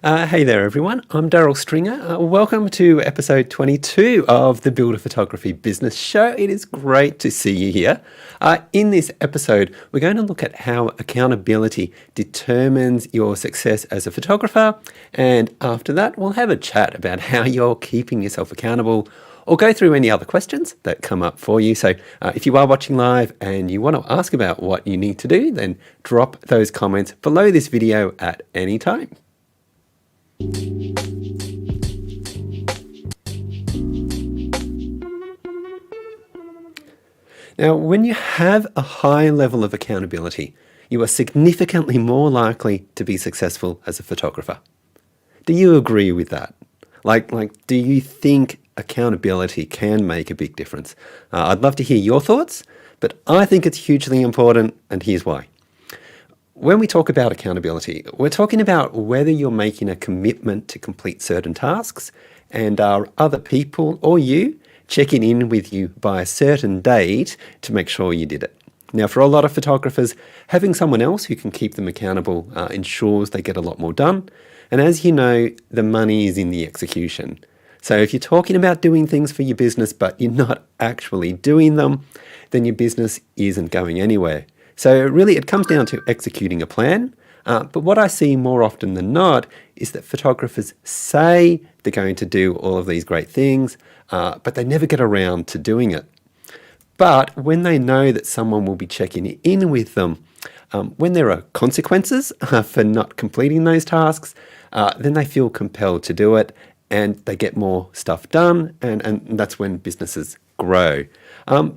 Hey there, everyone. I'm Daryl Stringer. Welcome to episode 22 of the Builder Photography Business Show. It is great to see you here. In this episode, we're going to look at how accountability determines your success as a photographer. And after that, we'll have a chat about how you're keeping yourself accountable or go through any other questions that come up for you. So if you are watching live and you want to ask about what you need to do, then drop those comments below this video at any time. Now, when you have a high level of accountability, you are significantly more likely to be successful as a photographer. Do you agree with that? Do you think accountability can make a big difference? I'd love to hear your thoughts, but I think it's hugely important, and here's why. When we talk about accountability, we're talking about whether you're making a commitment to complete certain tasks and are other people or you checking in with you by a certain date to make sure you did it. Now, for a lot of photographers, having someone else who can keep them accountable ensures they get a lot more done. And as you know, the money is in the execution. So if you're talking about doing things for your business, but you're not actually doing them, then your business isn't going anywhere. So really, it comes down to executing a plan. But what I see more often than not is that photographers say they're going to do all of these great things, but they never get around to doing it. But when they know that someone will be checking in with them, when there are consequences for not completing those tasks, then they feel compelled to do it and they get more stuff done, and that's when businesses grow.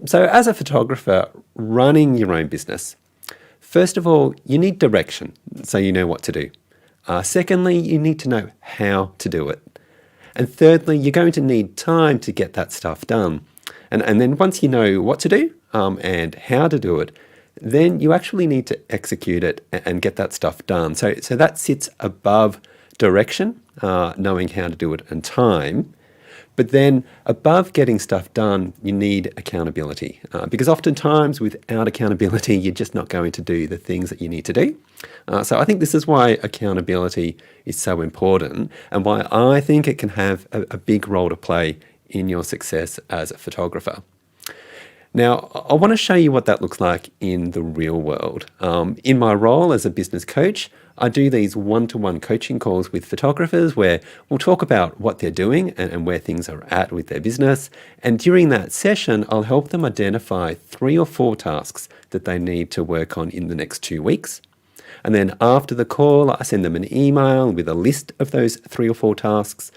So as a photographer running your own business, first of all, you need direction so you know what to do. Secondly, you need to know how to do it. And thirdly, you're going to need time to get that stuff done. And then once you know what to do and how to do it, then you actually need to execute it and get that stuff done. So that sits above direction, knowing how to do it, and time. But then above getting stuff done, you need accountability, because oftentimes without accountability, you're just not going to do the things that you need to do. So I think this is why accountability is so important and why I think it can have a big role to play in your success as a photographer. Now, I want to show you what that looks like in the real world. In my role as a business coach, I do these one-to-one coaching calls with photographers where we'll talk about what they're doing and where things are at with their business. And during that session, I'll help them identify 3 or 4 tasks that they need to work on in the next 2 weeks. And then after the call, I send them an email with a list of those 3 or 4 tasks,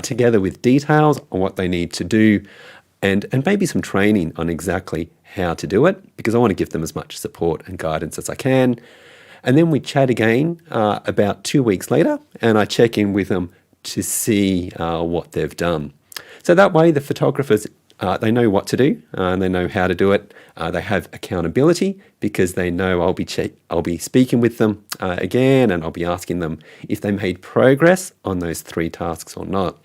together with details on what they need to do and maybe some training on exactly how to do it, because I want to give them as much support and guidance as I can. And then we chat again about 2 weeks later, and I check in with them to see what they've done. So that way the photographers, they know what to do and they know how to do it. They have accountability because they know I'll be speaking with them again, and I'll be asking them if they made progress on those 3 tasks or not.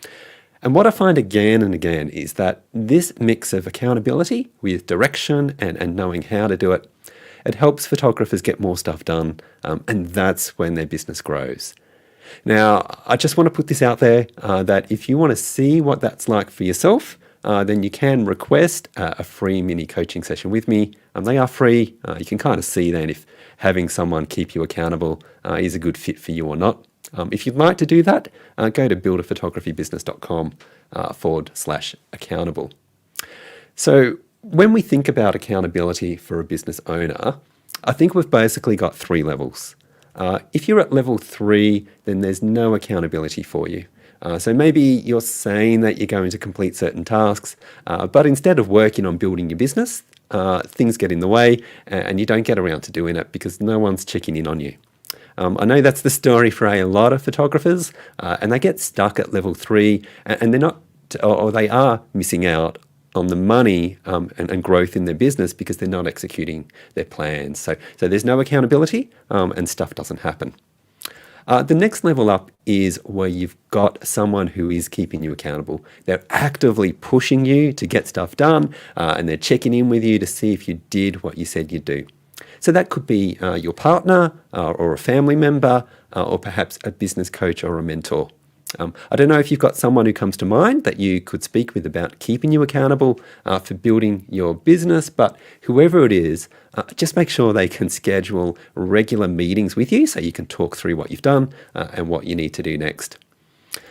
And what I find again and again is that this mix of accountability with direction and knowing how to do it, it helps photographers get more stuff done, and that's when their business grows. Now, I just want to put this out there that if you want to see what that's like for yourself, then you can request a free mini coaching session with me. They are free. You can kind of see then if having someone keep you accountable is a good fit for you or not. If you'd like to do that, go to builderphotographybusiness.com/accountable. So when we think about accountability for a business owner, I think we've basically got 3 levels. If you're at level 3, then there's no accountability for you. So maybe you're saying that you're going to complete certain tasks, but instead of working on building your business, things get in the way and you don't get around to doing it because no one's checking in on you. I know that's the story for a lot of photographers, and they get stuck at level 3, and they're not, or they are missing out on the money and growth in their business because they're not executing their plans. So there's no accountability, and stuff doesn't happen. The next level up is where you've got someone who is keeping you accountable. They're actively pushing you to get stuff done, and they're checking in with you to see if you did what you said you'd do. So that could be your partner or a family member or perhaps a business coach or a mentor. I don't know if you've got someone who comes to mind that you could speak with about keeping you accountable for building your business, but whoever it is, just make sure they can schedule regular meetings with you so you can talk through what you've done and what you need to do next.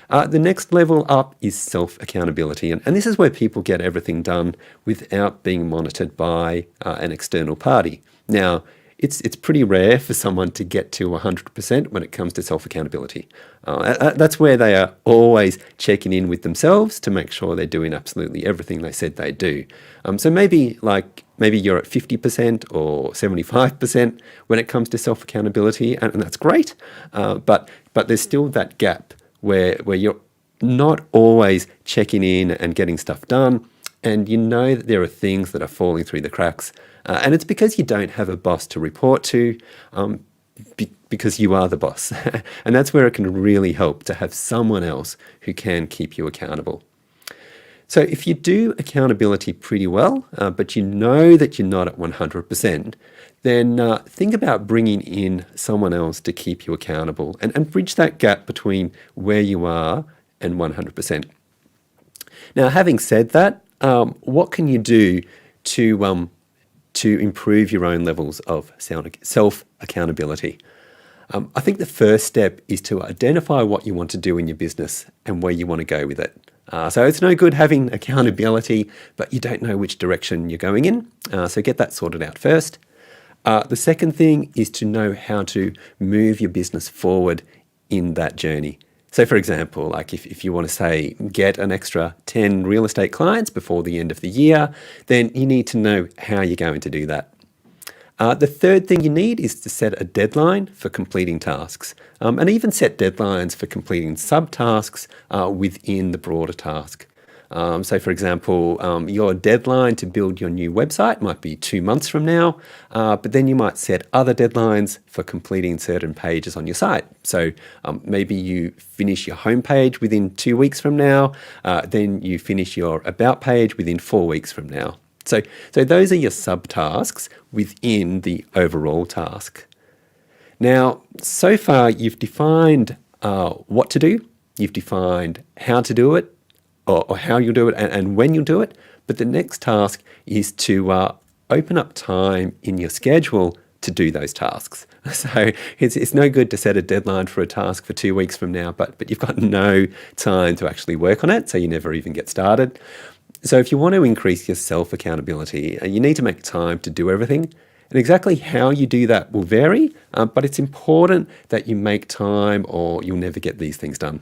The next level up is self-accountability, and this is where people get everything done without being monitored by an external party. Now, it's pretty rare for someone to get to 100% when it comes to self-accountability. That's where they are always checking in with themselves to make sure they're doing absolutely everything they said they'd do. So maybe you're at 50% or 75% when it comes to self-accountability, and that's great. But there's still that gap where you're not always checking in and getting stuff done, and you know that there are things that are falling through the cracks. And it's because you don't have a boss to report to, because you are the boss. And that's where it can really help to have someone else who can keep you accountable. So if you do accountability pretty well, but you know that you're not at 100%, then think about bringing in someone else to keep you accountable and bridge that gap between where you are and 100%. Now, having said that, what can you do to improve your own levels of self-accountability? I think the first step is to identify what you want to do in your business and where you want to go with it. So it's no good having accountability, but you don't know which direction you're going in. So get that sorted out first. The second thing is to know how to move your business forward in that journey. So for example, like if you want to say get an extra 10 real estate clients before the end of the year, then you need to know how you're going to do that. The third thing you need is to set a deadline for completing tasks, and even set deadlines for completing subtasks within the broader task. So for example, your deadline to build your new website might be 2 months from now, but then you might set other deadlines for completing certain pages on your site. So maybe you finish your homepage within 2 weeks from now, then you finish your about page within 4 weeks from now. So those are your subtasks within the overall task. Now, so far you've defined what to do, you've defined how to do it, or how you'll do it and when you'll do it. But the next task is to open up time in your schedule to do those tasks. So it's no good to set a deadline for a task for 2 weeks from now, but you've got no time to actually work on it, so you never even get started. So if you want to increase your self-accountability, you need to make time to do everything. And exactly how you do that will vary, but it's important that you make time or you'll never get these things done.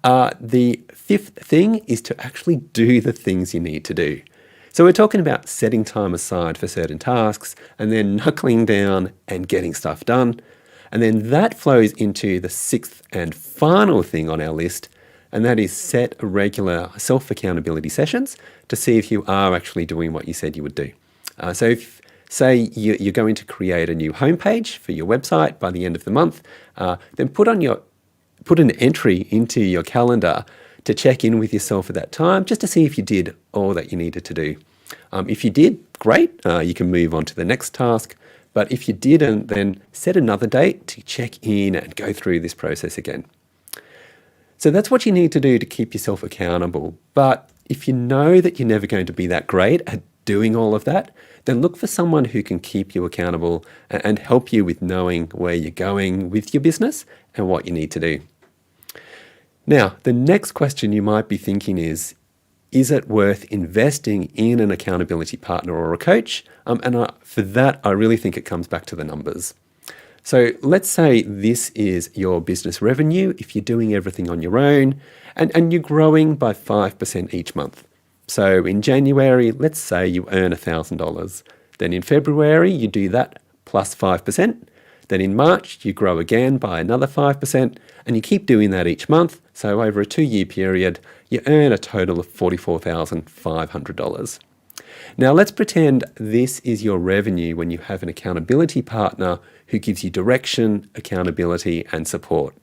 The fifth thing is to actually do the things you need to do. So we're talking about setting time aside for certain tasks and then knuckling down and getting stuff done. And then that flows into the sixth and final thing on our list, and that is set regular self-accountability sessions to see if you are actually doing what you said you would do. So if, say, you're going to create a new homepage for your website by the end of the month, then put an entry into your calendar to check in with yourself at that time, just to see if you did all that you needed to do. If you did, great, you can move on to the next task. But if you didn't, then set another date to check in and go through this process again. So that's what you need to do to keep yourself accountable. But if you know that you're never going to be that great at doing all of that, then look for someone who can keep you accountable and help you with knowing where you're going with your business and what you need to do. Now, the next question you might be thinking is it worth investing in an accountability partner or a coach? For that, I really think it comes back to the numbers. So let's say this is your business revenue if you're doing everything on your own and you're growing by 5% each month. So in January, let's say you earn $1,000. Then in February, you do that plus 5%. Then in March, you grow again by another 5%, and you keep doing that each month. So over a 2-year period, you earn a total of $44,500. Now let's pretend this is your revenue when you have an accountability partner who gives you direction, accountability, and support.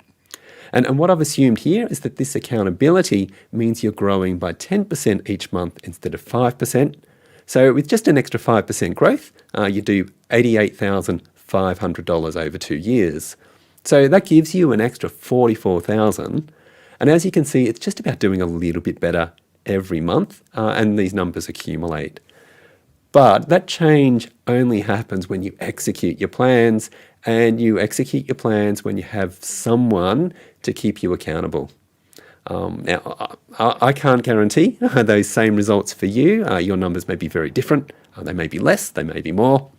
And what I've assumed here is that this accountability means you're growing by 10% each month instead of 5%. So with just an extra 5% growth, you do $88,500 over 2 years. So that gives you an extra $44,000. And as you can see, it's just about doing a little bit better every month, and these numbers accumulate. But that change only happens when you execute your plans, and you execute your plans when you have someone to keep you accountable. Now, I can't guarantee those same results for you. Your numbers may be very different. They may be less, they may be more.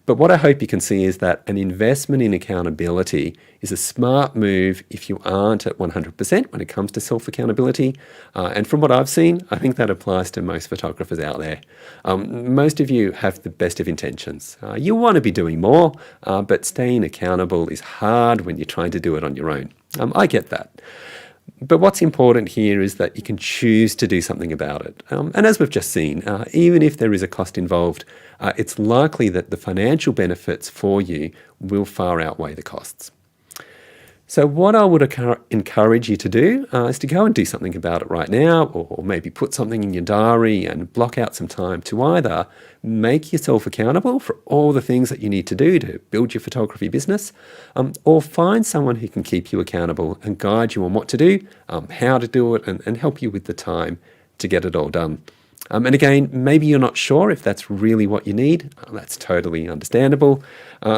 But what I hope you can see is that an investment in accountability is a smart move if you aren't at 100% when it comes to self-accountability. And from what I've seen, I think that applies to most photographers out there. Most of you have the best of intentions. You want to be doing more, but staying accountable is hard when you're trying to do it on your own. I get that. But what's important here is that you can choose to do something about it. And as we've just seen, even if there is a cost involved, it's likely that the financial benefits for you will far outweigh the costs. So what I would encourage you to do is to go and do something about it right now, or maybe put something in your diary and block out some time to either make yourself accountable for all the things that you need to do to build your photography business, or find someone who can keep you accountable and guide you on what to do, how to do it, and help you with the time to get it all done. And again, maybe you're not sure if that's really what you need. That's totally understandable.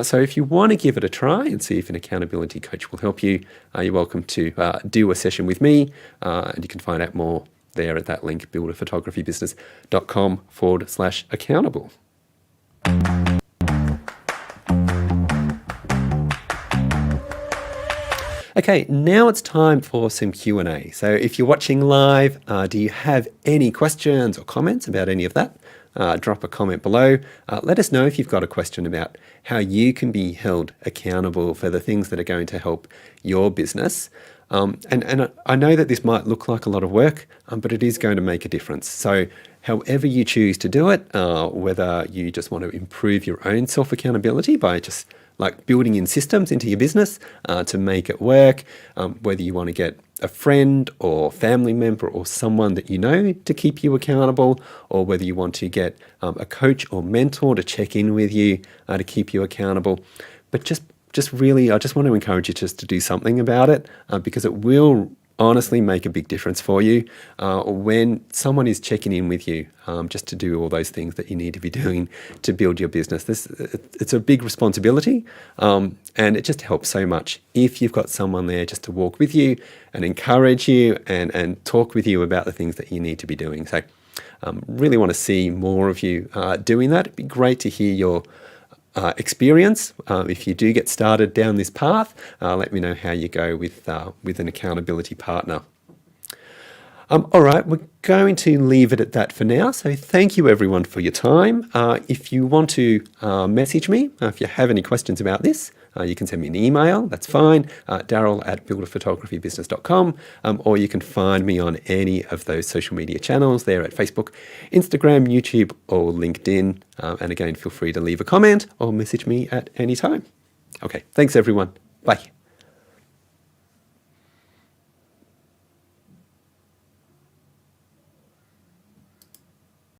So if you want to give it a try and see if an accountability coach will help you, you're welcome to do a session with me. And you can find out more there at that link, buildaphotographybusiness.com/accountable. Okay, now it's time for some Q&A. So if you're watching live, do you have any questions or comments about any of that? Drop a comment below. Let us know if you've got a question about how you can be held accountable for the things that are going to help your business. And I know that this might look like a lot of work, but it is going to make a difference. So however you choose to do it, whether you just want to improve your own self-accountability by just like building in systems into your business to make it work, whether you want to get a friend or family member or someone that you know to keep you accountable, or whether you want to get a coach or mentor to check in with you to keep you accountable. But just really, I just want to encourage you just to do something about it because it will honestly make a big difference for you when someone is checking in with you just to do all those things that you need to be doing to build your business. It's a big responsibility and it just helps so much if you've got someone there just to walk with you and encourage you and talk with you about the things that you need to be doing. So really want to see more of you doing that. It'd be great to hear your experience. If you do get started down this path, let me know how you go with an accountability partner. All right, we're going to leave it at that for now. So thank you everyone for your time. If you want to message me, if you have any questions about this, you can send me an email, that's fine, Daryl@buildaphotographybusiness.com, or you can find me on any of those social media channels there at Facebook, Instagram, YouTube, or LinkedIn. And again, feel free to leave a comment or message me at any time. Okay, thanks everyone. Bye.